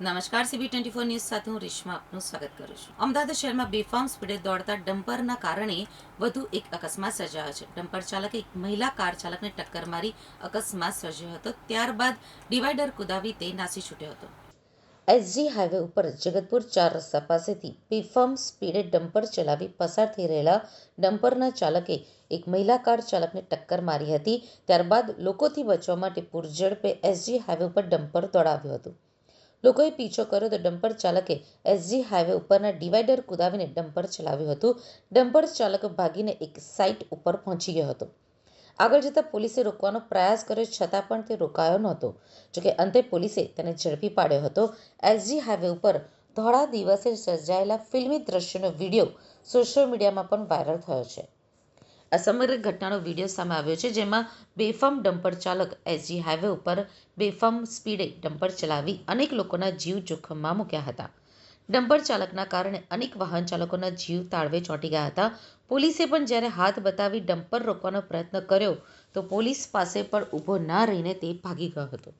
નમસ્કાર CB24 news સાથે હું રેશમા આપનું સ્વાગત કરું છું. અમદાવાદ શહેરમાં બેફામ સ્પીડે દોડતા ડમ્પરના કારણે વધુ એક અકસ્માત સર્જાયો છે. ડમ્પર ચાલકે એક મહિલા કાર ચાલકને ટક્કર મારી અકસ્માત સર્જ્યો હતો. ત્યારબાદ ડિવાઈડર કુદાવી તે નાસી છૂટ્યો હતો. એસજી હાઈવે ઉપર જગતપુર 4 રસ્તા પાસેથી બેફામ સ્પીડે ડમ્પર ચલાવી પસાર થઈ રહેલા ડમ્પરના ચાલકે એક મહિલા કાર ચાલકને ટક્કર મારી હતી. ત્યારબાદ લોકોથી બચવા માટે પૂરઝડપે એસજી હાઈવે ઉપર ડમ્પર દોડાવ્યું હતું. લોકોએ પીછો કર્યો તો ડમ્પર ચાલકે એસજી હાઈવે ઉપરના ડિવાઈડર કુદાવીને ડમ્પર ચલાવ્યું હતું. ડમ્પર ચાલક ભાગીને એક સાઇટ ઉપર પહોંચી ગયો હતો. આગળ જતાં પોલીસે રોકવાનો પ્રયાસ કર્યો છતાં પણ તે રોકાયો નહોતો. જોકે અંતે પોલીસે તેને ઝડપી પાડ્યો હતો. એસજી હાઈવે ઉપર ધોળા દિવસે સર્જાયેલા ફિલ્મી દ્રશ્યોનો વિડીયો સોશિયલ મીડિયામાં પણ વાયરલ થયો છે. આ સમગ્ર ઘટનાનો વિડીયો સામે આવ્યો છે, જેમાં બેફામ ડમ્પર ચાલક એસજી હાઈવે ઉપર બેફામ સ્પીડે ડમ્પર ચલાવી અનેક લોકોના જીવ જોખમમાં મૂક્યા હતા. ડમ્પર ચાલકના કારણે અનેક વાહન ચાલકોના જીવ તાળવે ચોંટી ગયા હતા. પોલીસે પણ જ્યારે હાથ બતાવી ડમ્પર રોકવાનો પ્રયત્ન કર્યો તો પોલીસ પાસે પણ ઊભો ના રહીને તે ભાગી ગયો હતો.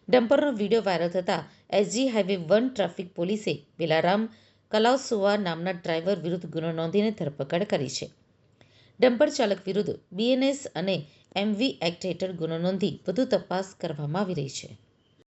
ડમ્પરનો વિડીયો વાયરલ થતાં એસજી હાઈવે 1 ટ્રાફિક પોલીસે વેલારામ કલાઉસુવા નામના ડ્રાઈવર વિરુદ્ધ ગુનો નોંધીને ધરપકડ કરી છે. ડમ્પર ચાલક વિરુદ્ધ બીએનએસ અને એમવી એક્ટ હેઠળ ગુનો નોંધી વધુ તપાસ કરવામાં આવી રહી છે.